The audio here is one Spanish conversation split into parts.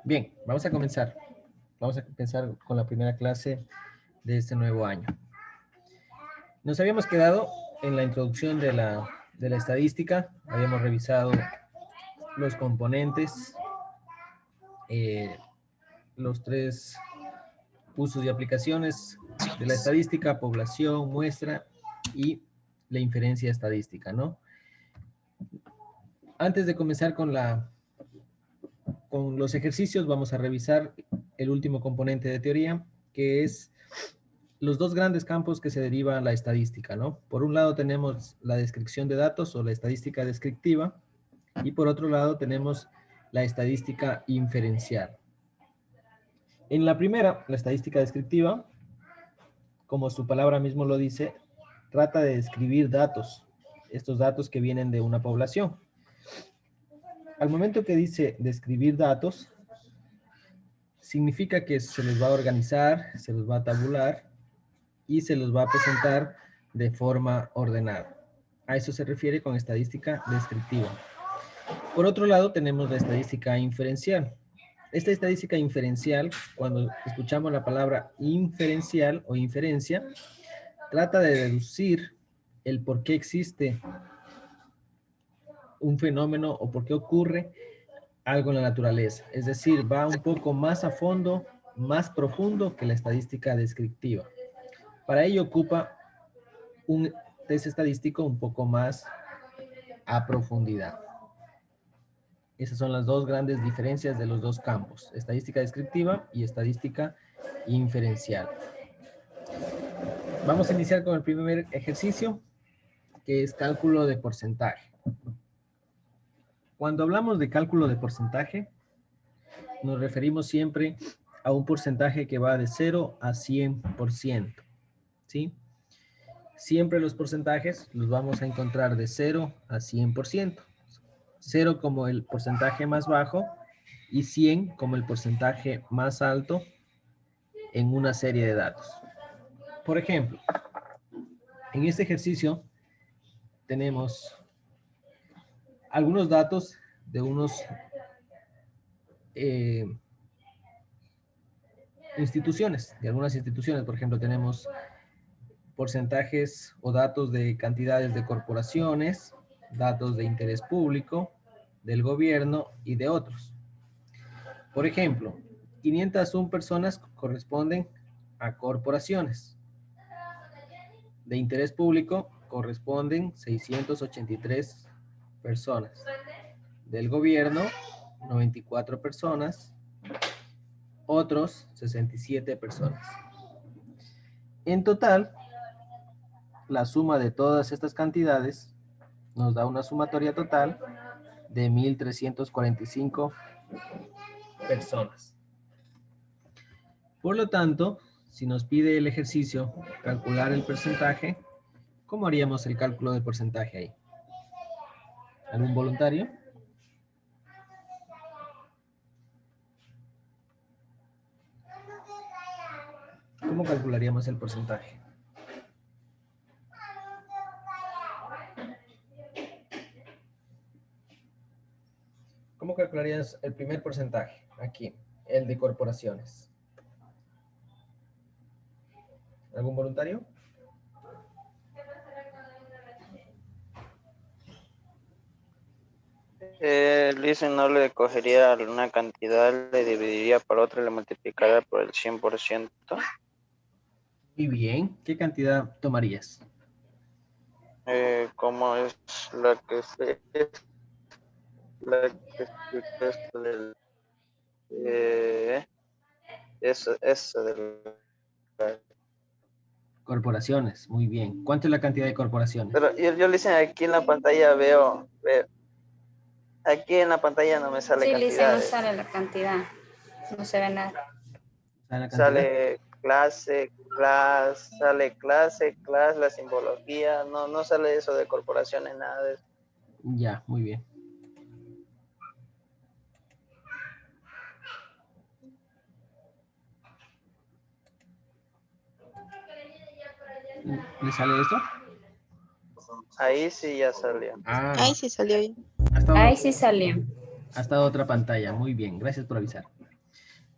Bien, vamos a comenzar. Vamos a empezar con la primera clase de este nuevo año. Nos habíamos quedado en la introducción de la estadística. Habíamos revisado los componentes, eh, los tres usos y aplicaciones de la estadística: población, muestra y la inferencia estadística, ¿no? Antes de comenzar con los ejercicios, vamos a revisar el último componente de teoría, que es los dos grandes campos que se deriva la estadística, ¿no? Por un lado tenemos la descripción de datos o la estadística descriptiva, y por otro lado tenemos la estadística inferencial. En la primera, la estadística descriptiva, como su palabra mismo lo dice, trata de describir datos, estos datos que vienen de una población. Al momento que dice describir datos, significa que se los va a organizar, se los va a tabular y se los va a presentar de forma ordenada. A eso se refiere con estadística descriptiva. Por otro lado, tenemos la estadística inferencial. Esta estadística inferencial, cuando escuchamos la palabra inferencial o inferencia, trata de deducir el por qué existe un fenómeno o por qué ocurre algo en la naturaleza. Es decir, va un poco más a fondo, más profundo que la estadística descriptiva. Para ello ocupa un test estadístico un poco más a profundidad. Esas son las dos grandes diferencias de los dos campos: estadística descriptiva y estadística inferencial. Vamos a iniciar con el primer ejercicio, que es cálculo de porcentaje. Cuando hablamos de cálculo de porcentaje, nos referimos siempre a un porcentaje que va de 0 a 100%, ¿sí? Siempre los porcentajes los vamos a encontrar de 0 a 100%. 0 como el porcentaje más bajo y 100 como el porcentaje más alto en una serie de datos. Por ejemplo, en este ejercicio tenemos algunos datos de unos instituciones, de algunas instituciones. Por ejemplo, tenemos porcentajes o datos de cantidades de corporaciones, datos de interés público, del gobierno y de otros. Por ejemplo, 501 personas corresponden a corporaciones. De interés público corresponden 683 personas. Del gobierno, 94 personas. Otros, 67 personas. En total, la suma de todas estas cantidades nos da una sumatoria total de 1,345 personas. Por lo tanto, si nos pide el ejercicio calcular el porcentaje, ¿cómo haríamos el cálculo de porcentaje ahí? ¿Algún voluntario? ¿Cómo calcularíamos el porcentaje? ¿Cómo calcularías el primer porcentaje? Aquí, el de corporaciones. ¿Algún voluntario? Luis no le cogería una cantidad, le dividiría por otra y le multiplicaría por el 100%. Muy bien. ¿Qué cantidad tomarías? Como es la que se del eso del Corporaciones. Muy bien. ¿Cuánto es la cantidad de corporaciones? pero yo le dicen aquí en la pantalla veo aquí en la pantalla no me sale Sí, Lisa, no cantidades. sale la cantidad. No se ve nada. ¿Sabe la cantidad? Sale clase, la simbología, no sale eso de corporaciones, nada de eso. Ya, muy bien. ¿Le sale esto? Ahí sí ya salió. Ah, Ahí sí salió bien. ha estado, Ahí sí salió. ha estado otra pantalla. Muy bien, gracias por avisar.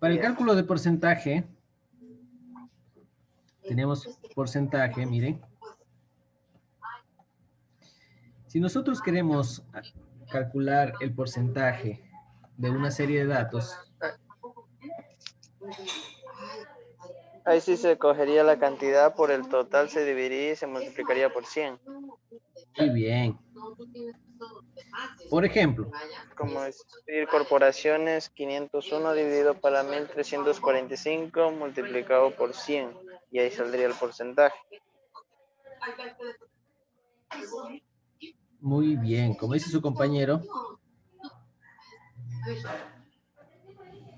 Para el cálculo de porcentaje, tenemos porcentaje, miren. Si nosotros queremos calcular el porcentaje de una serie de datos, Ahí sí se cogería la cantidad por el total, se dividiría y se multiplicaría por 100. muy bien. Por ejemplo, Como decir corporaciones, 501 dividido para 1345 multiplicado por 100. Y ahí saldría el porcentaje. muy bien, como dice su compañero,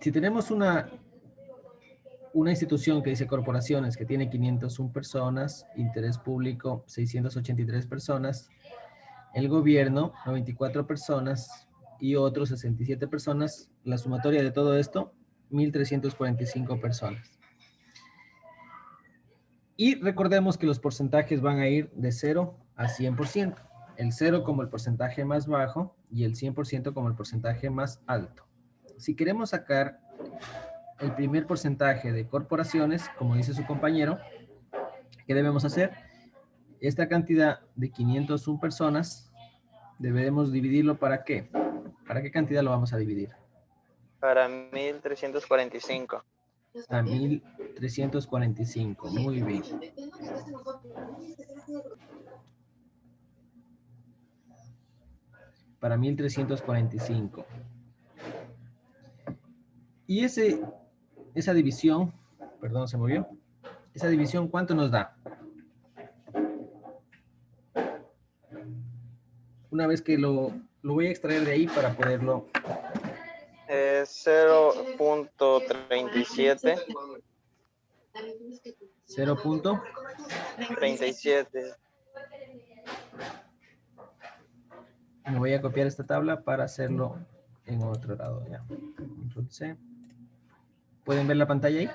si tenemos una institución que dice corporaciones que tiene 501 personas, interés público 683 personas, el gobierno 94 personas y otros 67 personas, la sumatoria de todo esto, 1345 personas. Y recordemos que los porcentajes van a ir de 0 a 100%. El 0 como el porcentaje más bajo y el 100% como el porcentaje más alto. Si queremos sacar el primer porcentaje de corporaciones, como dice su compañero, ¿qué debemos hacer? Esta cantidad de 501 personas, debemos dividirlo ¿para qué? ¿Para qué cantidad lo vamos a dividir? Para 1345. A 1345, muy bien. Para 1345. Y esa división, perdón, se movió. Esa división, ¿cuánto nos da? Una vez que lo voy a extraer de ahí para poderlo... 0.37. 0.37. Me voy a copiar esta tabla para hacerlo en otro lado. Ya. Control C. ¿Pueden ver la pantalla ahí?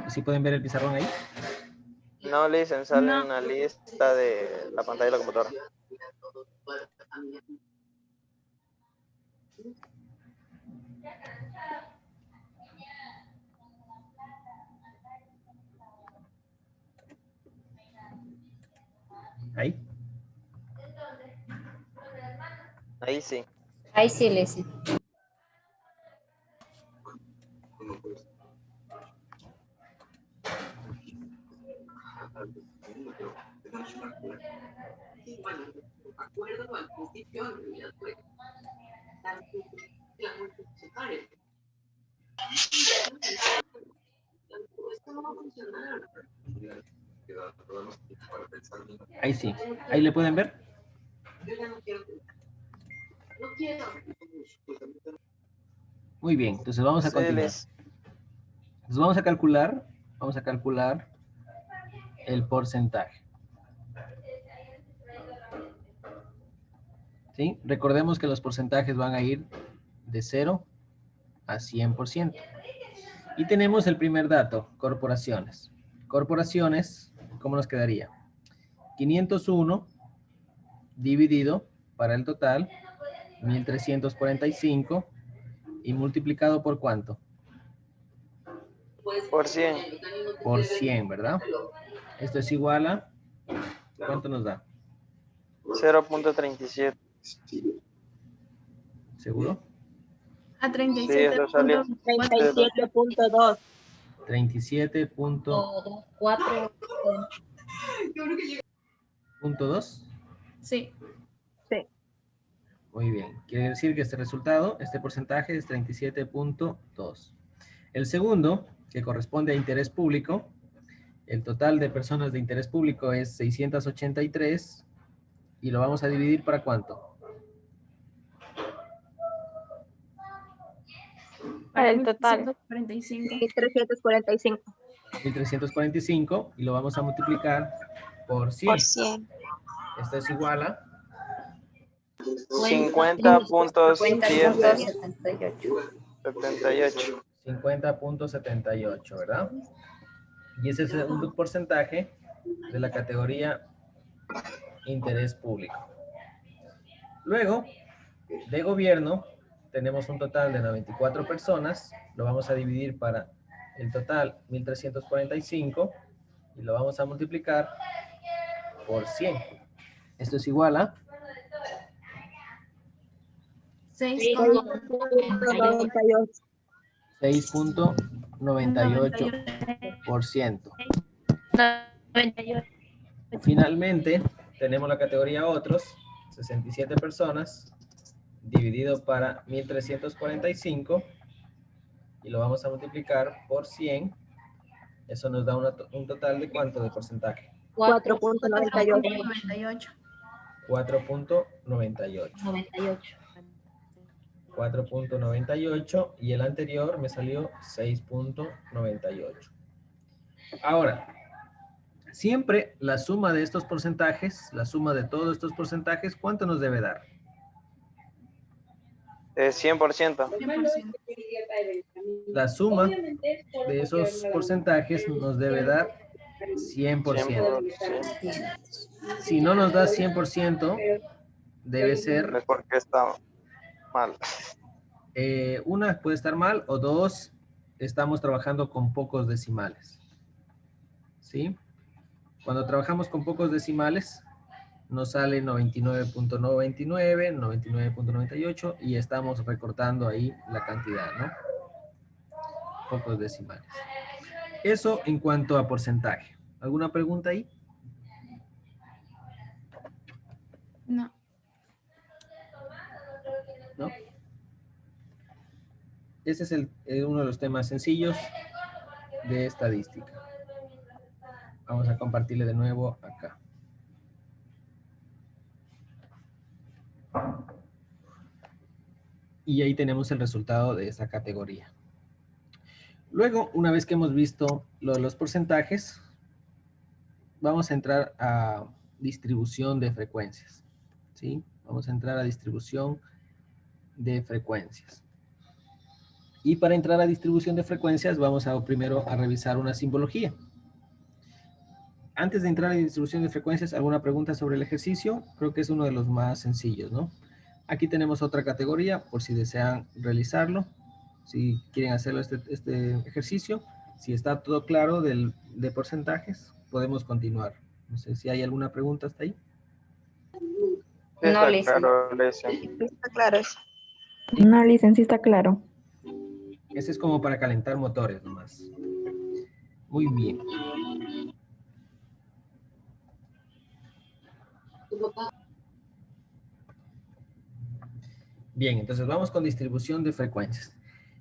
¿Sí pueden ver el pizarrón ahí? No, Listen, sale una lista de la pantalla de la computadora. Ahí. Ahí sí. Ahí sí, Lizzy. Ahí sí. ¿Ahí le pueden ver? Muy bien, entonces vamos a continuar. Entonces vamos a calcular el porcentaje. ¿Sí? Recordemos que los porcentajes van a ir de 0 a 100%. Y tenemos el primer dato, corporaciones. Corporaciones, ¿cómo nos quedaría? 501 dividido para el total, 1345 y multiplicado por ¿cuánto? Por 100. Por 100, ¿verdad? Esto es igual a, ¿cuánto nos da? 0.37. ¿Seguro? A Sí, eso salió. 37.2. 37.2. Sí. Sí. Muy bien. Quiere decir que este resultado, este porcentaje es 37.2. El segundo, que corresponde a interés público, el total de personas de interés público es 683 y lo vamos a dividir ¿para cuánto? Para el total. 45. 345. 1345 y lo vamos a multiplicar por 100. Por 100. Esto es igual a 50.78. 78. 50.78, ¿verdad? Y ese es el segundo porcentaje de la categoría interés público. Luego, de gobierno, tenemos un total de 94 personas. Lo vamos a dividir para el total 1.345 y lo vamos a multiplicar por 100. Esto es igual a 6,98. 6.98%. Finalmente, tenemos la categoría otros, 67 personas, dividido para 1.345 y lo vamos a multiplicar por 100. Eso nos da un total de ¿cuánto de porcentaje? 4.98. 4.98. 4.98 y el anterior me salió 6.98. Ahora, siempre la suma de estos porcentajes, la suma de todos estos porcentajes, ¿cuánto nos debe dar? 100%. 100%. La suma de esos porcentajes nos debe dar 100%. Si no nos da 100%, debe ser... Es porque está mal. Una, puede estar mal, o dos, estamos trabajando con pocos decimales. ¿Sí? Cuando trabajamos con pocos decimales, nos sale 99.99, 99.98 y estamos recortando ahí la cantidad, ¿no? Pocos decimales. Eso en cuanto a porcentaje. ¿Alguna pregunta ahí? No. ¿No? Ese es uno de los temas sencillos de estadística. Vamos a compartirle de nuevo acá. Y ahí tenemos el resultado de esa categoría. Luego, una vez que hemos visto los porcentajes, vamos a entrar a distribución de frecuencias. ¿Sí? Vamos a entrar a distribución de frecuencias. Y para entrar a distribución de frecuencias, vamos primero a revisar una simbología. Antes de entrar a distribución de frecuencias, ¿alguna pregunta sobre el ejercicio? Creo que es uno de los más sencillos, ¿no? Aquí tenemos otra categoría, por si desean realizarlo, si quieren hacerlo este ejercicio. Si está todo claro de porcentajes, podemos continuar. No sé si hay alguna pregunta hasta ahí. No, Está claro eso. No, licencia, está claro. Ese es como para calentar motores nomás. Muy bien. Bien, entonces vamos con distribución de frecuencias.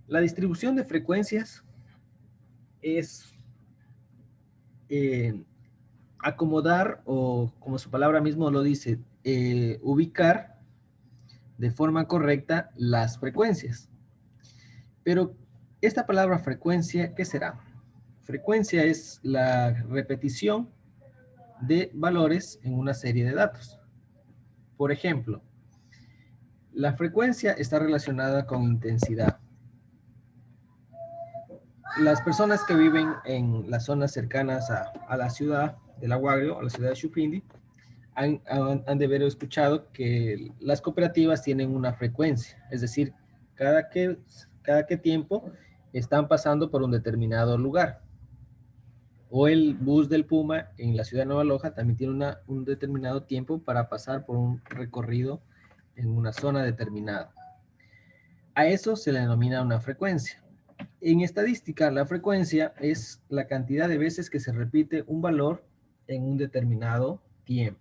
La distribución de frecuencias es acomodar, o como su palabra mismo lo dice, ubicar de forma correcta las frecuencias. Pero esta palabra frecuencia, ¿qué será? Frecuencia es la repetición de valores en una serie de datos. Por ejemplo, la frecuencia está relacionada con intensidad. Las personas que viven en las zonas cercanas a la ciudad de La Guario, a la ciudad de Chupindi, han de haber escuchado que las cooperativas tienen una frecuencia, es decir, cada que tiempo están pasando por un determinado lugar. O el bus del Puma en la ciudad de Nueva Loja también tiene un determinado tiempo para pasar por un recorrido en una zona determinada. A eso se le denomina una frecuencia. En estadística, la frecuencia es la cantidad de veces que se repite un valor en un determinado tiempo.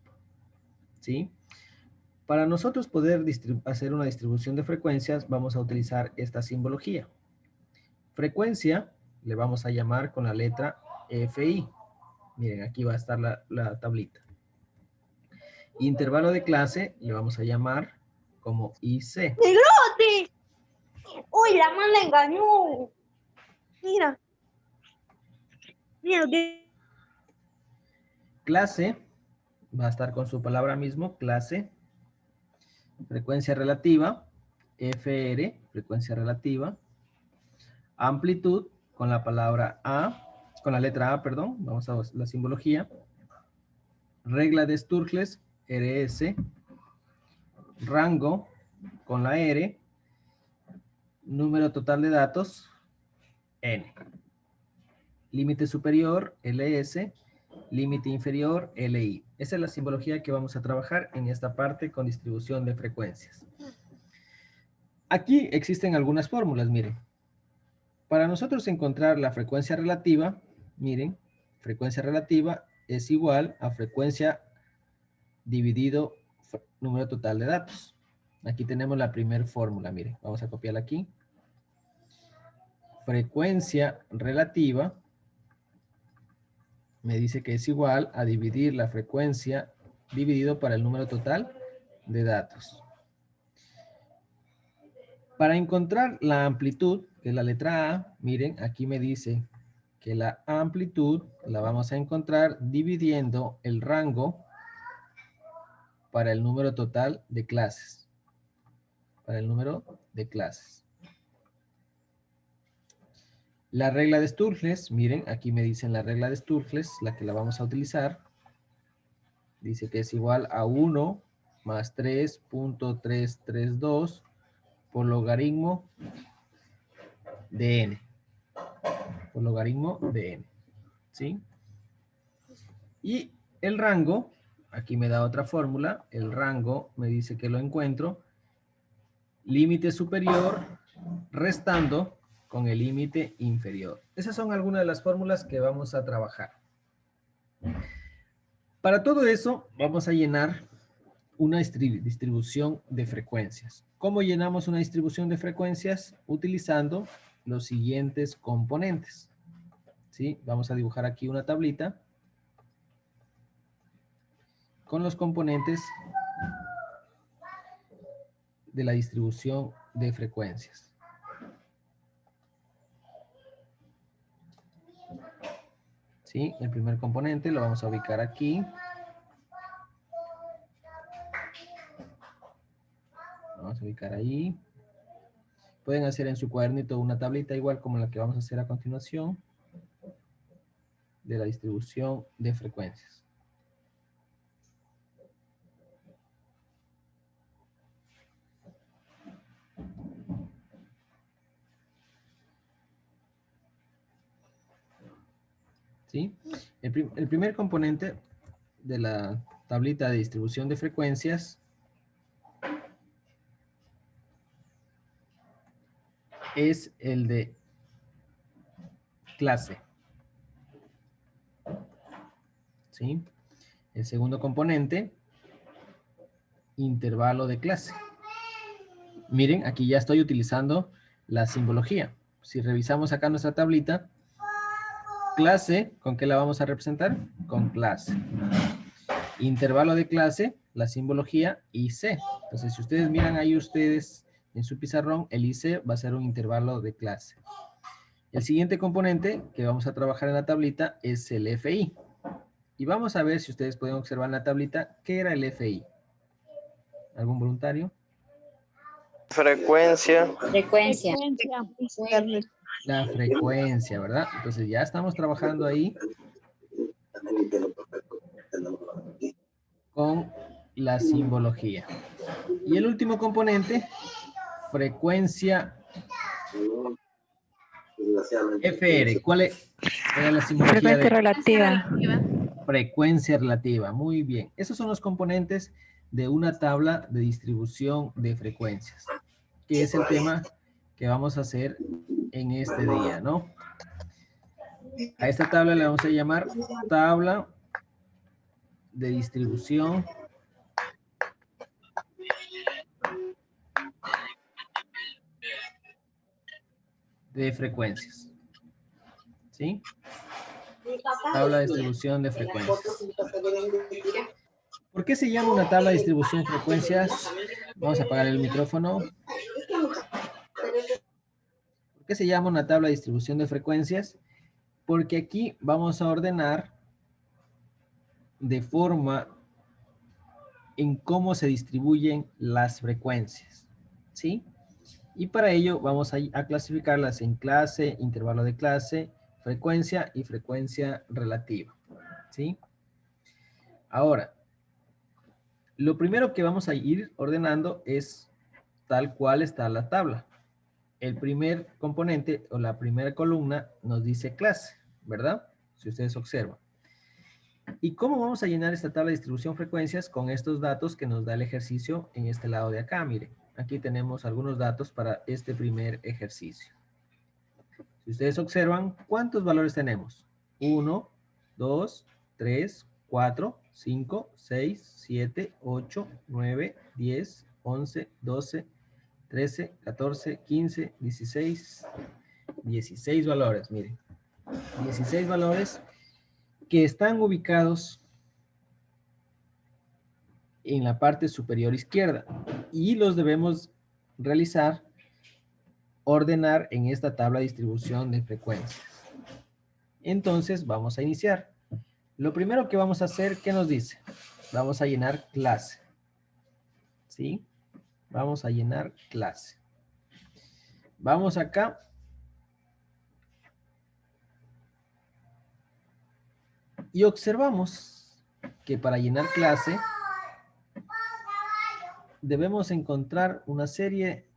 ¿Sí? Para nosotros poder hacer una distribución de frecuencias, vamos a utilizar esta simbología. Frecuencia le vamos a llamar con la letra FI. Miren, aquí va a estar la tablita. Intervalo de clase le vamos a llamar como IC. ¡Negrote! ¡Uy, la mala engañó! Mira. Mira que... Clase va a estar con su palabra mismo, clase. Frecuencia relativa, FR, frecuencia relativa. Amplitud con la palabra A, con la letra A, perdón, vamos a la simbología. Regla de Sturges, RS, rango con la R, número total de datos, N. Límite superior, LS, límite inferior, LI. Esa es la simbología que vamos a trabajar en esta parte con distribución de frecuencias. Aquí existen algunas fórmulas, miren. Para nosotros encontrar la frecuencia relativa, miren, frecuencia relativa es igual a frecuencia dividido número total de datos. Aquí tenemos la primera fórmula, miren, vamos a copiarla aquí. Frecuencia relativa me dice que es igual a dividir la frecuencia dividido para el número total de datos. Para encontrar la amplitud, que es la letra A, miren, aquí me dice que la amplitud la vamos a encontrar dividiendo el rango para el número total de clases. Para el número de clases. La regla de Sturges, miren, aquí me dicen la regla de Sturges, la que la vamos a utilizar. Dice que es igual a 1 más 3.332 por logaritmo de n. Por logaritmo de n. ¿Sí? Y el rango, aquí me da otra fórmula. El rango me dice que lo encuentro. Límite superior restando con el límite inferior. Esas son algunas de las fórmulas que vamos a trabajar. Para todo eso vamos a llenar una distribución de frecuencias. ¿Cómo llenamos una distribución de frecuencias? Utilizando los siguientes componentes. ¿Sí? Vamos a dibujar aquí una tablita con los componentes de la distribución de frecuencias. ¿Sí? El primer componente lo vamos a ubicar aquí. Vamos a ubicar ahí. Pueden hacer en su cuadernito una tablita igual como la que vamos a hacer a continuación de la distribución de frecuencias. ¿Sí? El primer componente de la tablita de distribución de frecuencias es el de clase. ¿Sí? El segundo componente, intervalo de clase. Miren, aquí ya estoy utilizando la simbología. Si revisamos acá nuestra tablita, clase, ¿con qué la vamos a representar? Con clase. Intervalo de clase, la simbología IC. Entonces, si ustedes miran ahí ustedes en su pizarrón, el IC va a ser un intervalo de clase. El siguiente componente que vamos a trabajar en la tablita es el FI. Y vamos a ver si ustedes pueden observar en la tablita qué era el FI. ¿Algún voluntario? Frecuencia. Frecuencia. La frecuencia, ¿verdad? Entonces ya estamos trabajando ahí con la simbología. Y el último componente, frecuencia FR. ¿Cuál es la simbología? Frecuencia relativa. Frecuencia relativa. Muy bien. Esos son los componentes de una tabla de distribución de frecuencias, que es el tema que vamos a hacer en este día, ¿no? A esta tabla le vamos a llamar tabla de distribución de frecuencias. ¿Sí? Tabla de distribución de frecuencias. ¿Por qué se llama una tabla de distribución de frecuencias? Vamos a apagar el micrófono. ¿Por qué se llama una tabla de distribución de frecuencias? Porque aquí vamos a ordenar de forma en cómo se distribuyen las frecuencias. ¿Sí? Y para ello vamos a clasificarlas en clase, intervalo de clase, frecuencia y frecuencia relativa. ¿Sí? Ahora, Lo primero que vamos a ir ordenando es tal cual está la tabla. El primer componente o la primera columna nos dice clase, ¿verdad? Si ustedes observan. ¿Y cómo vamos a llenar esta tabla de distribución frecuencias? Con estos datos que nos da el ejercicio en este lado de acá. Miren, aquí tenemos algunos datos para este primer ejercicio. Si ustedes observan, ¿cuántos valores tenemos? 1, 2, 3, 4, 5, 6, 7, 8, 9, 10, 11, 12, 13, 14, 15, 16, 16 valores, miren. 16 valores que están ubicados en la parte superior izquierda y los debemos realizar, ordenar en esta tabla de distribución de frecuencias. Entonces vamos a iniciar. Lo primero que vamos a hacer, ¿qué nos dice? Vamos a llenar clase. ¿Sí? Vamos a llenar clase. Vamos acá. Y observamos que para llenar clase debemos encontrar una serie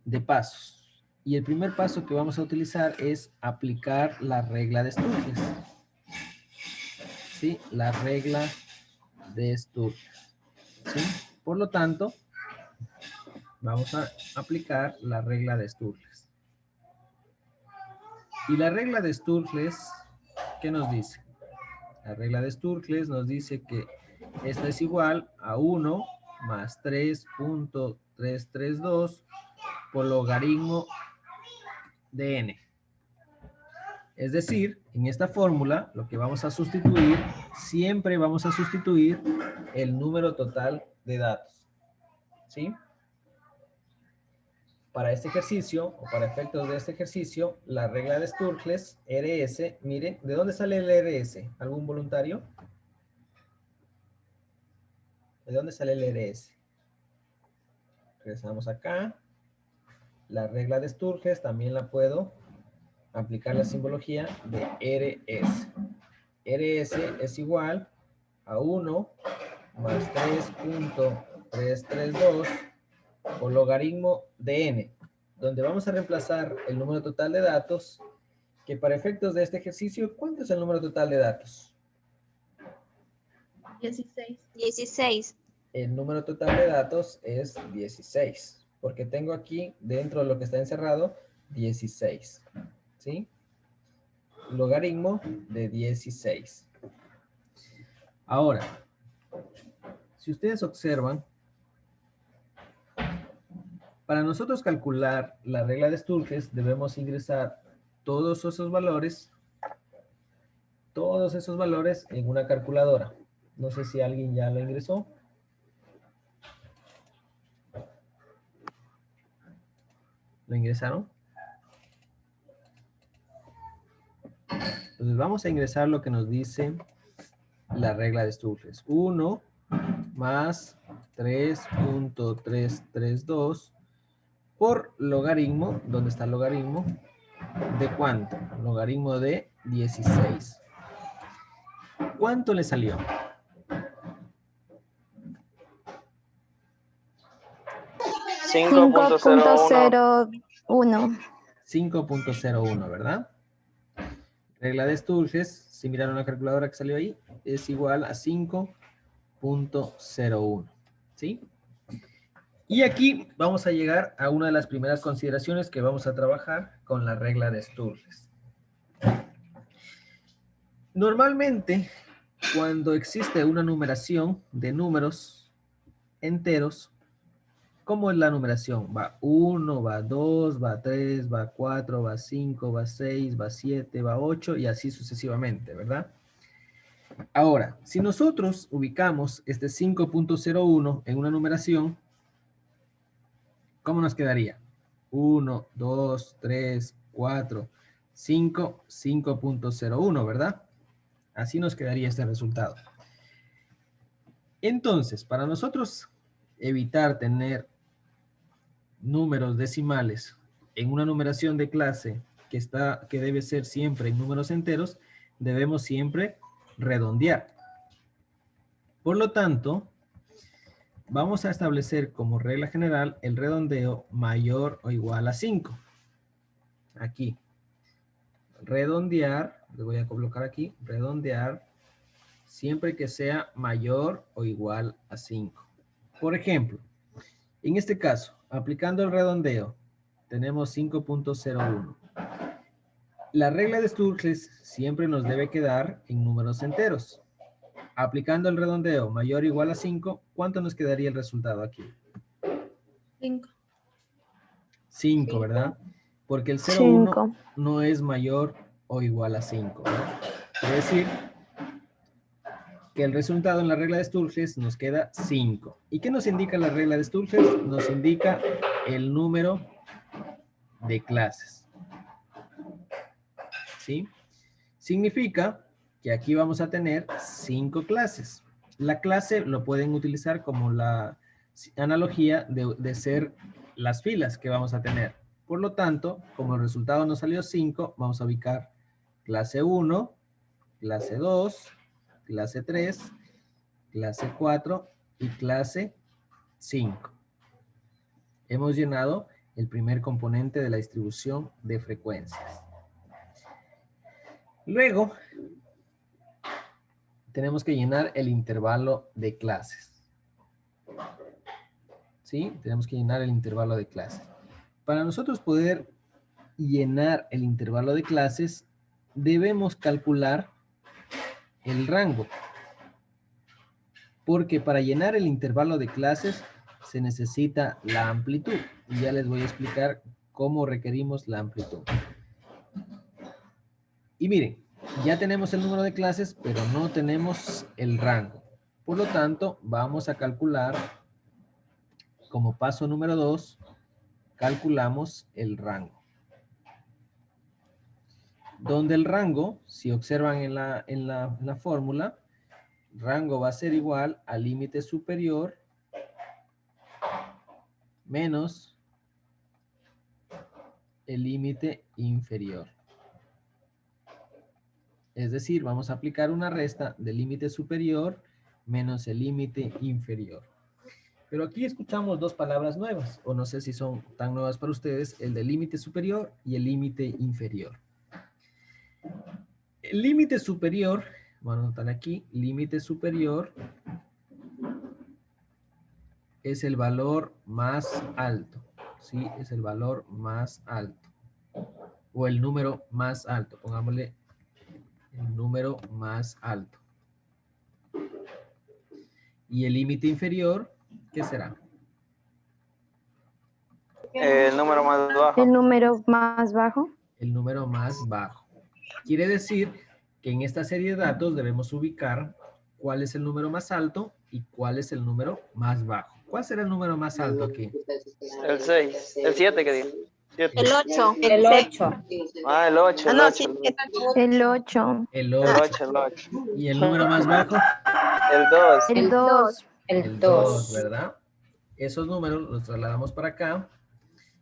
de pasos. Y el primer paso que vamos a utilizar es aplicar la regla de Sturges. ¿Sí? La regla de Sturges. ¿Sí? Por lo tanto, vamos a aplicar la regla de Sturges. Y la regla de Sturges, ¿qué nos dice? La regla de Sturges nos dice que esta es igual a 1 más 3.332 por logaritmo de n. Es decir, en esta fórmula lo que vamos a sustituir, siempre vamos a sustituir el número total de datos. ¿Sí? Para este ejercicio, o para efectos de este ejercicio, la regla de Sturges, RS, miren, ¿de dónde sale el RS? ¿Algún voluntario? ¿De dónde sale el RS? Regresamos acá. La regla de Sturges también la puedo aplicar la simbología de RS. RS es igual a 1 más 3.332 por logaritmo de n, donde vamos a reemplazar el número total de datos, que para efectos de este ejercicio, ¿cuánto es el número total de datos? 16. 16. El número total de datos es 16, porque tengo aquí, dentro de lo que está encerrado, 16, ¿sí? Logaritmo de 16. Ahora, si ustedes observan, para nosotros calcular la regla de Sturges, debemos ingresar todos esos valores en una calculadora. No sé si alguien ya lo ingresó. ¿Lo ingresaron? Entonces vamos a ingresar lo que nos dice la regla de Sturges. 1 más 3.332 por logaritmo. ¿Dónde está el logaritmo? ¿De cuánto? Logaritmo de 16. ¿Cuánto le salió? 5.01. 5.01, ¿verdad? Regla de Sturges, si miraron la calculadora que salió ahí, es igual a 5.01, ¿sí? Y aquí vamos a llegar a una de las primeras consideraciones que vamos a trabajar con la regla de Sturges. Normalmente, cuando existe una numeración de números enteros, ¿cómo es la numeración? Va 1, va 2, va 3, va 4, va 5, va 6, va 7, va 8 y así sucesivamente, ¿verdad? Ahora, si nosotros ubicamos este 5.01 en una numeración, ¿cómo nos quedaría? 1, 2, 3, 4, 5, 5.01, ¿verdad? Así nos quedaría este resultado. Entonces, para nosotros evitar tener números decimales en una numeración de clase que debe ser siempre en números enteros, debemos siempre redondear. Por lo tanto, vamos a establecer como regla general el redondeo mayor o igual a 5. Aquí. Redondear, le voy a colocar aquí, redondear siempre que sea mayor o igual a 5. Por ejemplo, en este caso, aplicando el redondeo, tenemos 5.01. La regla de Sturges siempre nos debe quedar en números enteros. Aplicando el redondeo mayor o igual a 5, ¿cuánto nos quedaría el resultado aquí? 5. 5, ¿verdad? Porque el 0,1 5. no es mayor o igual a 5, ¿verdad? Quiere decir que el resultado en la regla de Sturges nos queda 5. ¿Y qué nos indica la regla de Sturges? Nos indica el número de clases. ¿Sí? Significa que aquí vamos a tener 5 clases. La clase lo pueden utilizar como la analogía de ser las filas que vamos a tener. Por lo tanto, como el resultado nos salió 5, vamos a ubicar clase 1, clase 2, clase 3, clase 4 y clase 5. Hemos llenado el primer componente de la distribución de frecuencias. Luego, tenemos que llenar el intervalo de clases. ¿Sí? Tenemos que llenar el intervalo de clases. Para nosotros poder llenar el intervalo de clases, debemos calcular el rango. Porque para llenar el intervalo de clases se necesita la amplitud. Y ya les voy a explicar cómo requerimos la amplitud. Y miren, ya tenemos el número de clases, pero no tenemos el rango. Por lo tanto, vamos a calcular, como paso número 2, calculamos el rango. Donde el rango, si observan en la fórmula, rango va a ser igual al límite superior menos el límite inferior. Es decir, vamos a aplicar una resta del límite superior menos el límite inferior. Pero aquí escuchamos dos palabras nuevas, o no sé si son tan nuevas para ustedes, el del límite superior y el límite inferior. El límite superior, vamos a anotar aquí, límite superior es el valor más alto, ¿sí? Es el valor más alto. O el número más alto, pongámosle el número más alto. Y el límite inferior, ¿qué será? El número más bajo. El número más bajo. El número más bajo. Quiere decir que en esta serie de datos debemos ubicar cuál es el número más alto y cuál es el número más bajo. ¿Cuál será el número más alto aquí? El 6. El 7 que digo. 7. El 8. El 8. Ah, el 8. El 8. El 8. El El 8. 8. El 8. ¿Y el número más bajo? El 2. El 2. El 2, 2. ¿verdad? Esos números los trasladamos para acá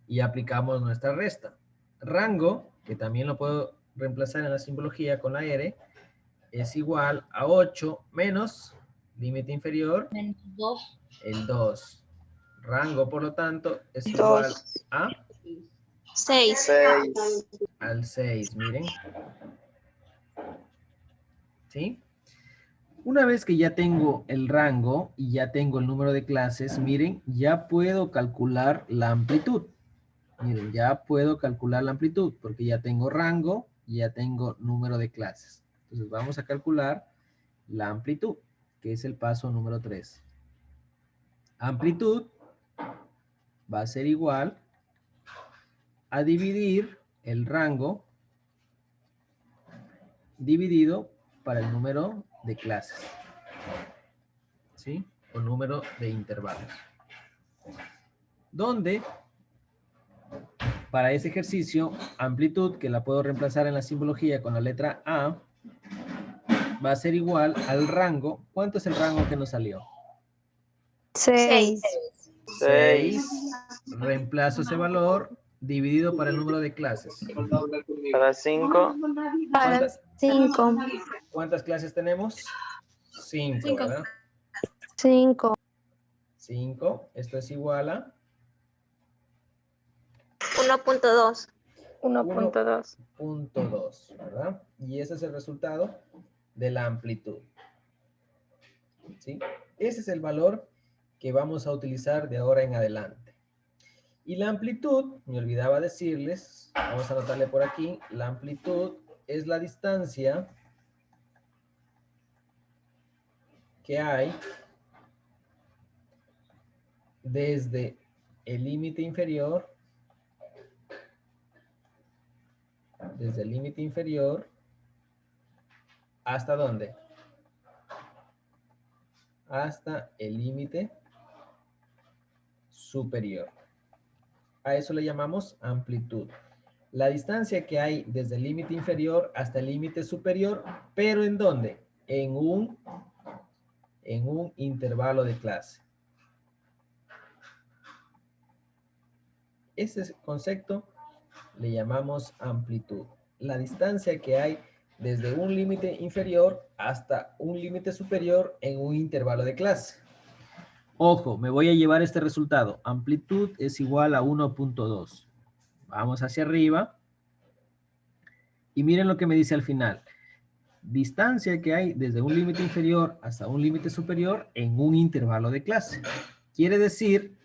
y aplicamos nuestra resta. Rango, que también lo puedo reemplazar en la simbología con la R, es igual a 8 menos límite inferior, el 2. Rango, por lo tanto, es igual a 6. 6. al 6, miren. ¿Sí? Una vez que ya tengo el rango y ya tengo el número de clases, miren, ya puedo calcular la amplitud. Miren, ya puedo calcular la amplitud porque ya tengo rango y ya tengo número de clases. Entonces vamos a calcular la amplitud, que es el paso número 3. Amplitud va a ser igual a dividir el rango dividido para el número de clases. ¿Sí? O número de intervalos. Donde, para ese ejercicio, amplitud, que la puedo reemplazar en la simbología con la letra A, va a ser igual al rango. ¿Cuánto es el rango que nos salió? 6. 6. Reemplazo ese valor dividido para el número de clases. Para 5. Para 5. ¿Cuántas clases tenemos? 5, ¿verdad? 5. 5. Esto es igual a 1.2. 1.2. 1.2, ¿verdad? Y ese es el resultado de la amplitud. ¿Sí? Ese es el valor que vamos a utilizar de ahora en adelante. Y la amplitud, me olvidaba decirles, vamos a anotarle por aquí, la amplitud es la distancia que hay desde el límite inferior, ¿hasta dónde? Hasta el límite superior. A eso le llamamos amplitud. La distancia que hay desde el límite inferior hasta el límite superior, pero ¿en dónde? En un intervalo de clase. Ese concepto le llamamos amplitud. La distancia que hay desde un límite inferior hasta un límite superior en un intervalo de clase. Ojo, me voy a llevar este resultado. Amplitud es igual a 1.2. Vamos hacia arriba. Y miren lo que me dice al final. Distancia que hay desde un límite inferior hasta un límite superior en un intervalo de clase. Quiere decir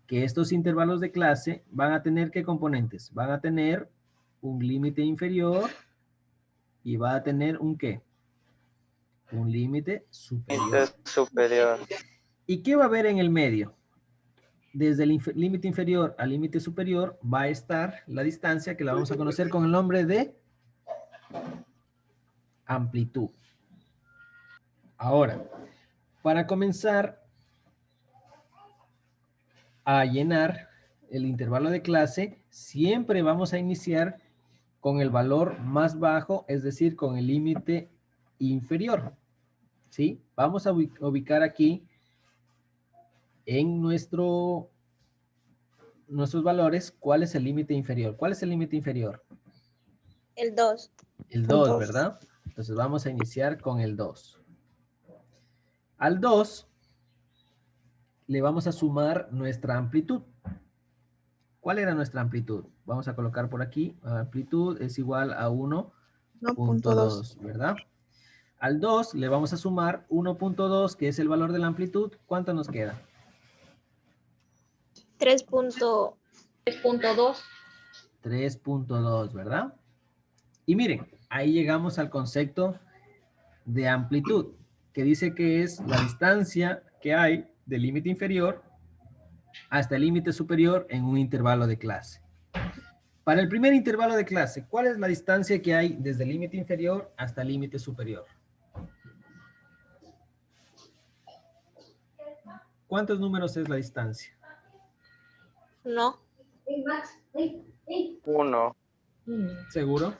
que estos intervalos de clase van a tener ¿qué componentes? Van a tener un límite inferior y va a tener un ¿qué? Un límite superior. Superior. ¿Y qué va a haber en el medio? Desde el límite inferior al límite superior va a estar la distancia que la vamos a conocer con el nombre de amplitud. Ahora, para comenzar a llenar el intervalo de clase, siempre vamos a iniciar con el valor más bajo, es decir, con el límite inferior. ¿Sí? Vamos a ubicar aquí en nuestros valores cuál es el límite inferior. ¿Cuál es el límite inferior? El 2. El 2, ¿verdad? Entonces vamos a iniciar con el 2. Al 2 le vamos a sumar nuestra amplitud. ¿Cuál era nuestra amplitud? Vamos a colocar por aquí. Amplitud es igual a 1.2, ¿verdad? Al 2 le vamos a sumar 1.2, que es el valor de la amplitud. ¿Cuánto nos queda? 3.2. 3.2, ¿verdad? Y miren, ahí llegamos al concepto de amplitud, que dice que es la distancia que hay del límite inferior hasta el límite superior en un intervalo de clase. Para el primer intervalo de clase, ¿cuál es la distancia que hay desde el límite inferior hasta el límite superior? ¿Cuántos números es la distancia? No. 1. ¿Seguro?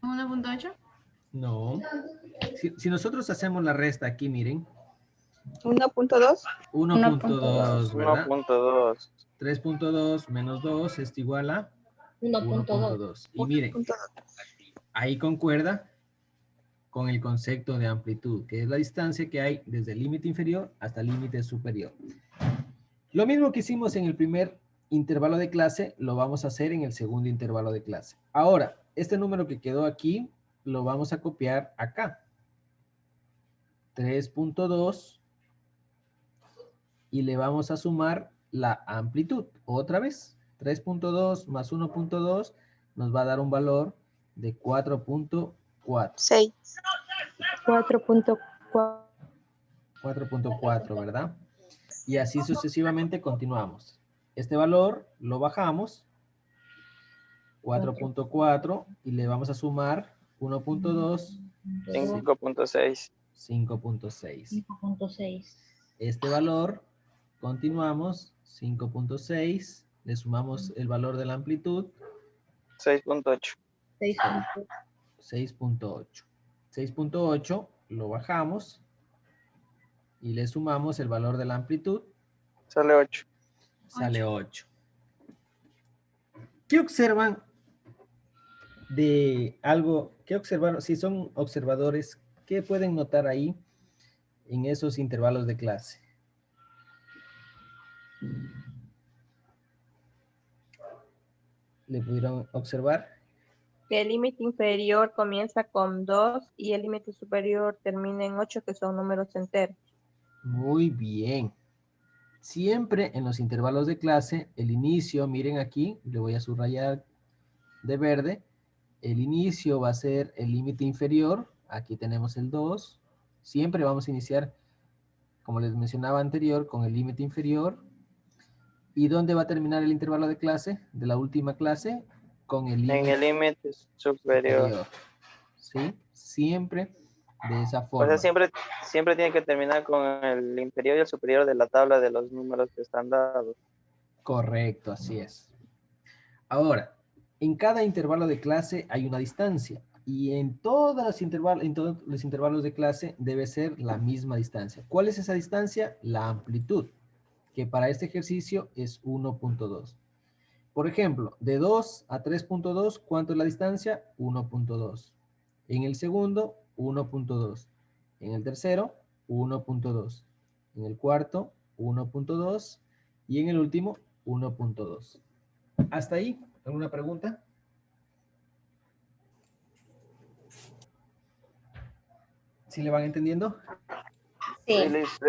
1.8. No. Si nosotros hacemos la resta aquí, miren. 1.2. 1.2, ¿verdad? 1.2. 3.2 menos 2 es igual a 1.2. Y miren, ahí concuerda con el concepto de amplitud, que es la distancia que hay desde el límite inferior hasta el límite superior. Lo mismo que hicimos en el primer intervalo de clase, lo vamos a hacer en el segundo intervalo de clase. Ahora, este número que quedó aquí, lo vamos a copiar acá. 3.2 y le vamos a sumar la amplitud. Otra vez, 3.2 más 1.2 nos va a dar un valor de 4.4. 6. 4.4. 4.4, ¿verdad? Y así sucesivamente continuamos. Este valor lo bajamos, 4.4, y le vamos a sumar 1.2, 5.6. 5.6. Este valor, continuamos, 5.6, le sumamos el valor de la amplitud, 6.8. 6.8. 6.8 lo bajamos y le sumamos el valor de la amplitud, Sale 8. sale 8. ¿Qué observan de algo? ¿Qué observaron? Si son observadores, ¿qué pueden notar ahí en esos intervalos de clase? ¿Le pudieron observar? Que el límite inferior comienza con 2 y el límite superior termina en 8, que son números enteros. Muy bien. Siempre en los intervalos de clase, el inicio, miren aquí, le voy a subrayar de verde. El inicio va a ser el límite inferior. Aquí tenemos el 2. Siempre vamos a iniciar, como les mencionaba anterior, con el límite inferior. ¿Y dónde va a terminar el intervalo de clase? De la última clase, con el En límite el límite superior. superior. ¿Sí? Siempre de esa O forma. sea, siempre tiene que terminar con el inferior y el superior de la tabla de los números que están dados. Correcto, así es. Ahora, en cada intervalo de clase hay una distancia. Y en todos los intervalos de clase debe ser la misma distancia. ¿Cuál es esa distancia? La amplitud, que para este ejercicio es 1.2. Por ejemplo, de 2 a 3.2, ¿cuánto es la distancia? 1.2. En el segundo, 1.2. En el tercero, 1.2. En el cuarto, 1.2. Y en el último, 1.2. ¿Hasta ahí? ¿Alguna pregunta? ¿Sí le van entendiendo? Sí. Sí, listo.